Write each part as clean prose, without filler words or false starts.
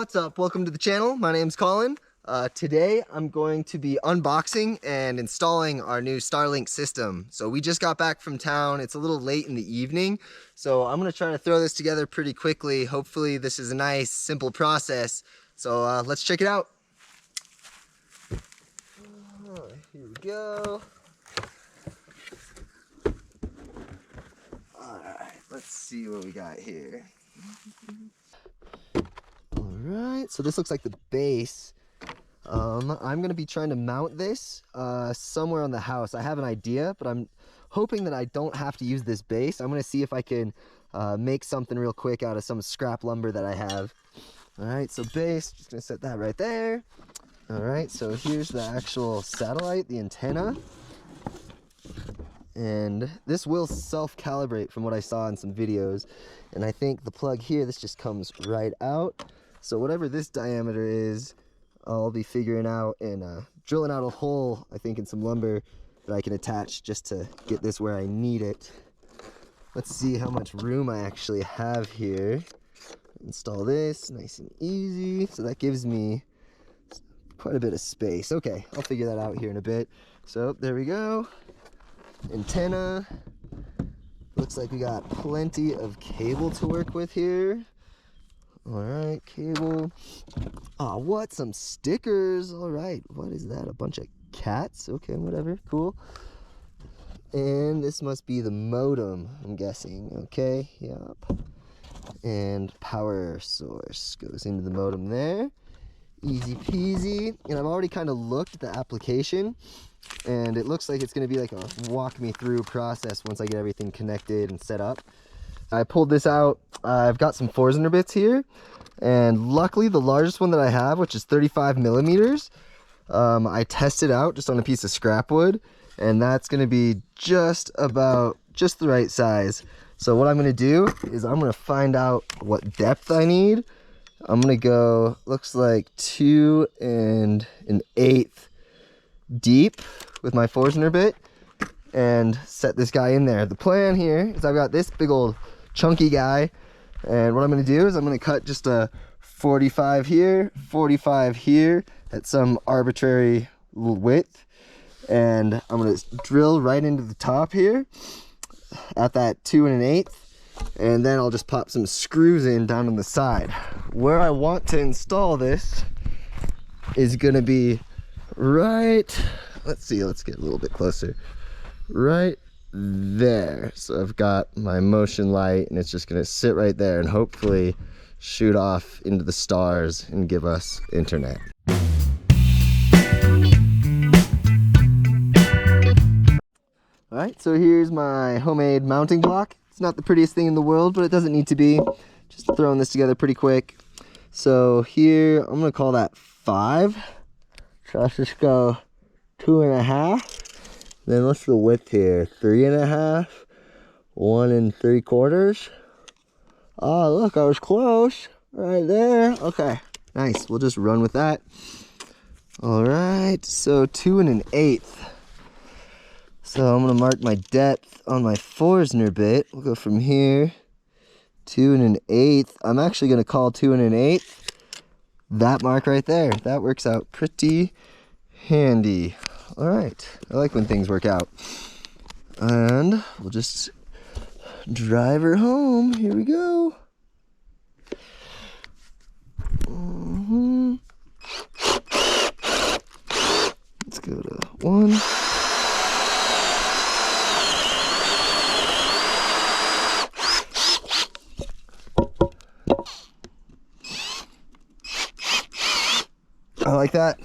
What's up? Welcome to the channel. My name's Colin. Today I'm going to be unboxing and installing our new Starlink system. So we just got back from town. It's a little late in the evening, so I'm going to try to throw this together pretty quickly. Hopefully this is a nice, simple process. So let's check it out. Here we go. Alright, let's see what we got here. Alright, so this looks like the base. I'm going to be trying to mount this somewhere on the house. I have an idea, but I'm hoping that I don't have to use this base. I'm going to see if I can make something real quick out of some scrap lumber that I have. Alright, so base, just going to set that right there. Alright, so here's the actual satellite, the antenna. And this will self-calibrate from what I saw in some videos. And I think the plug here, this just comes right out. So whatever this diameter is, I'll be figuring out and drilling out a hole, I think, in some lumber that I can attach just to get this where I need it. Let's see how much room I actually have here. Install this, nice and easy. So that gives me quite a bit of space. Okay, I'll figure that out here in a bit. So there we go. Antenna. Looks like we got plenty of cable to work with here. Alright, cable. Oh, what? Some stickers. Alright, what is that? A bunch of cats? Okay, whatever. Cool. And this must be the modem, I'm guessing. Okay, yep. And power source goes into the modem there. Easy peasy. And I've already kind of looked at the application, and it looks like it's going to be like a walk me through process once I get everything connected and set up. I pulled this out. I've got some Forstner bits here, and luckily the largest one that I have, which is 35 millimeters, I tested out just on a piece of scrap wood, and that's going to be just the right size. So what I'm going to do is I'm going to find out what depth I need. I'm going to go, looks like 2 1/8 deep with my Forstner bit and set this guy in there. The plan here is I've got this big old chunky guy, and what I'm going to do is I'm going to cut just a 45 here, 45 here at some arbitrary width, and I'm going to drill right into the top here at that 2 1/8, and then I'll just pop some screws in down on the side. Where I want to install this is going to be right, let's see, let's get a little bit closer, right there. So I've got my motion light, and it's just going to sit right there and hopefully shoot off into the stars and give us internet. Alright, so here's my homemade mounting block. It's not the prettiest thing in the world, but it doesn't need to be. Just throwing this together pretty quick. So here, I'm going to call that 5. So let's just go 2 1/2. Then what's the width here? 3 1/2. 1 3/4. Oh, look, I was close. Right there. Okay, nice. We'll just run with that. Alright, so 2 1/8. So I'm going to mark my depth on my Forstner bit. We'll go from here, 2 1/8. I'm actually going to call 2 1/8 that mark right there. That works out pretty handy. All right, I like when things work out. And we'll just drive her home. Here we go. Let's go to 1. I like that.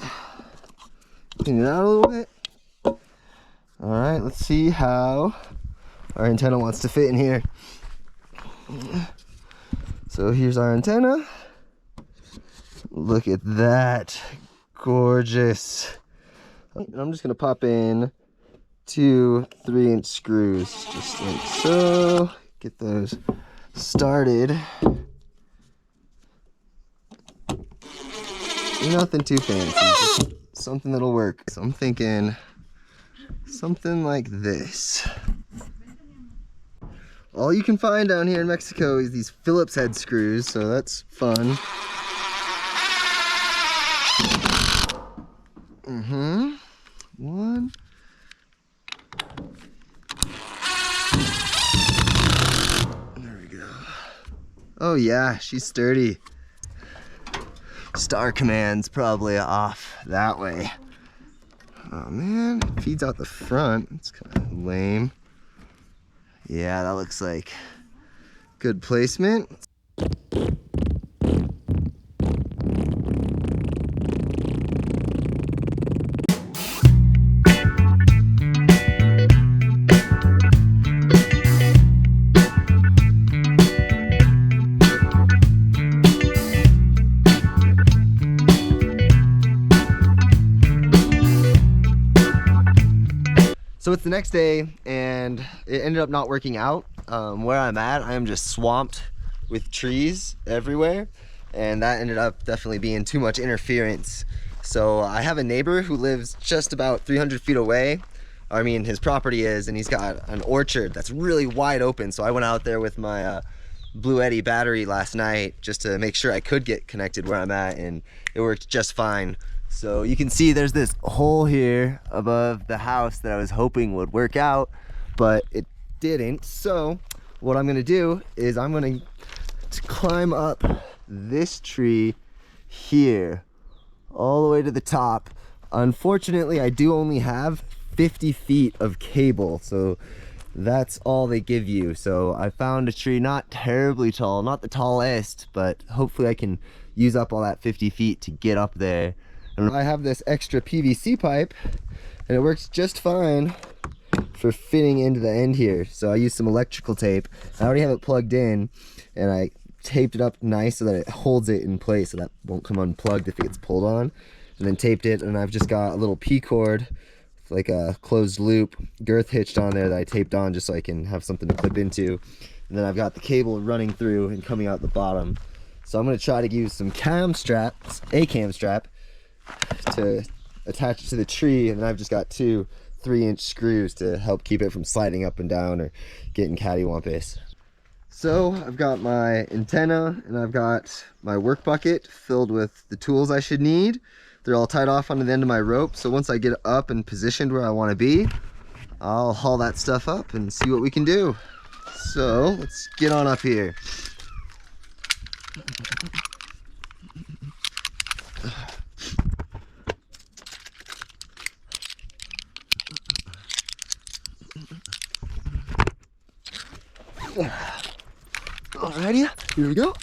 Clean it out a little bit. Alright, let's see how our antenna wants to fit in here. So here's our antenna. Look at that. Gorgeous. And I'm just going to pop in 2 3-inch screws. Just like so. Get those started. Nothing too fancy, just something that'll work. So I'm thinking something like this. All you can find down here in Mexico is these Phillips head screws, so that's fun. One. There we go. Oh yeah, she's sturdy. Star command's probably off that way. Oh man, feeds out the front. It's kind of lame. Yeah, that looks like good placement. So it's the next day, and it ended up not working out. Where I'm at, I am just swamped with trees everywhere, and that ended up definitely being too much interference. So I have a neighbor who lives just about 300 feet away. I mean, his property is, and he's got an orchard that's really wide open. So I went out there with my Blue Eddy battery last night just to make sure I could get connected where I'm at, and it worked just fine. So you can see there's this hole here above the house that I was hoping would work out, but it didn't. So what I'm gonna do is I'm gonna climb up this tree here all the way to the top. Unfortunately, I do only have 50 feet of cable, so that's all they give you. So I found a tree not terribly tall, not the tallest, but hopefully I can use up all that 50 feet to get up there. And I have this extra PVC pipe, and it works just fine for fitting into the end here. So I used some electrical tape. I already have it plugged in, and I taped it up nice so that it holds it in place so that won't come unplugged if it gets pulled on. And then taped it, and I've just got a little P-cord, like a closed loop girth hitched on there that I taped on just so I can have something to clip into. And then I've got the cable running through and coming out the bottom. So I'm going to try to use some cam straps, a cam strap, to attach it to the tree, and then I've just got two 3-inch screws to help keep it from sliding up and down or getting cattywampus. So I've got my antenna, and I've got my work bucket filled with the tools I should need. They're all tied off onto the end of my rope, so once I get up and positioned where I want to be, I'll haul that stuff up and see what we can do. So let's get on up here. Alrighty, here we go.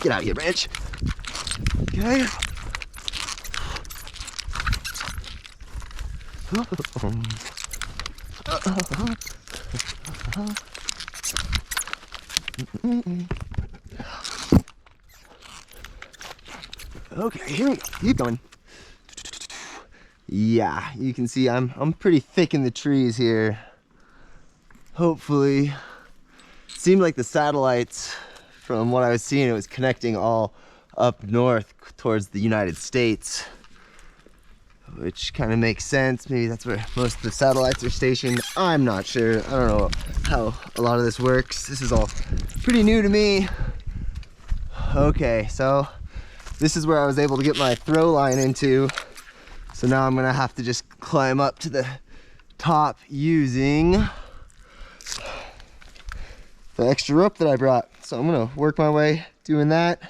Get out of here, branch. Okay. Okay, here we go. Keep going. Yeah, you can see I'm pretty thick in the trees here. Hopefully, seemed like the satellites, from what I was seeing, it was connecting all up north towards the United States, which kind of makes sense. Maybe that's where most of the satellites are stationed. I'm not sure. I don't know how a lot of this works. This is all pretty new to me. Okay, so this is where I was able to get my throw line into. So now I'm gonna have to just climb up to the top using the extra rope that I brought. So I'm gonna work my way doing that.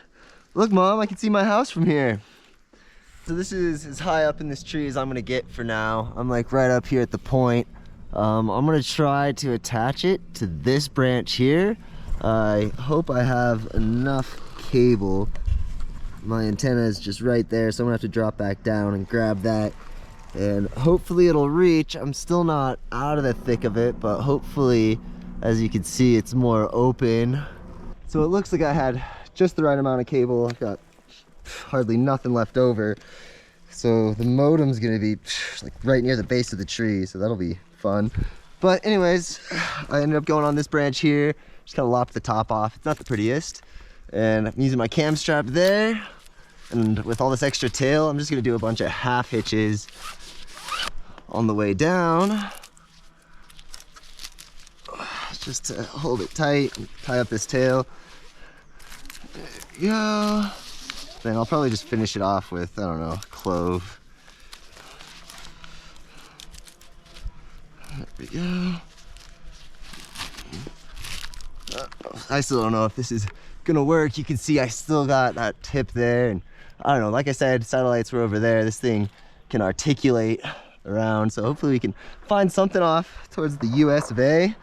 Look, Mom, I can see my house from here. So this is as high up in this tree as I'm gonna get for now. I'm like right up here at the point. I'm gonna try to attach it to this branch here. I hope I have enough cable. My antenna is just right there, so I'm gonna have to drop back down and grab that, and hopefully it'll reach. I'm still not out of the thick of it, but hopefully, as you can see, it's more open. So it looks like I had just the right amount of cable. I've got hardly nothing left over, so the modem's gonna be like right near the base of the tree, so that'll be fun. But anyways, I ended up going on this branch here, just kind of lopped the top off. It's not the prettiest, and I'm using my cam strap there, and with all this extra tail, I'm just gonna do a bunch of half hitches on the way down, just to hold it tight and tie up this tail. There we go. Then I'll probably just finish it off with, I don't know, clove. There we go. I still don't know if this is gonna work. You can see I still got that tip there, and I don't know, like I said, satellites were over there. This thing can articulate around, so hopefully we can find something off towards the US of A.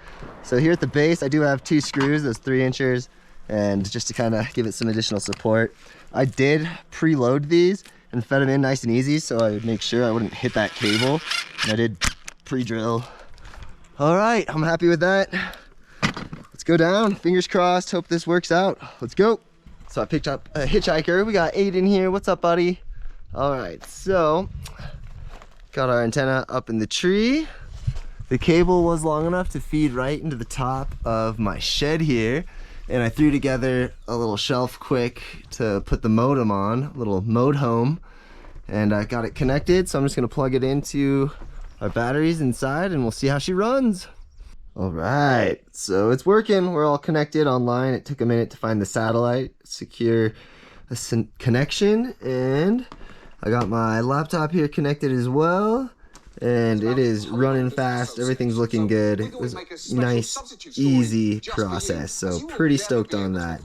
So here at the base, I do have 2 screws, those 3-inchers, and just to kind of give it some additional support. I did preload these and fed them in nice and easy, so I would make sure I wouldn't hit that cable, and I did pre-drill. All right, I'm happy with that. Let's go down, fingers crossed, hope this works out. Let's go. So I picked up a hitchhiker. We got Aiden here. What's up, buddy? All right, so got our antenna up in the tree. The cable was long enough to feed right into the top of my shed here, and I threw together a little shelf quick to put the modem on, a little mode home, and I got it connected. So I'm just gonna plug it into our batteries inside and we'll see how she runs. All right, so it's working. We're all connected online. It took a minute to find the satellite, secure a connection, and I got my laptop here connected as well, and it is running fast. Everything's looking good. It was a nice, easy process, so pretty stoked on that.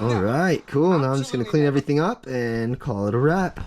All right, cool. Now I'm just gonna clean everything up and call it a wrap.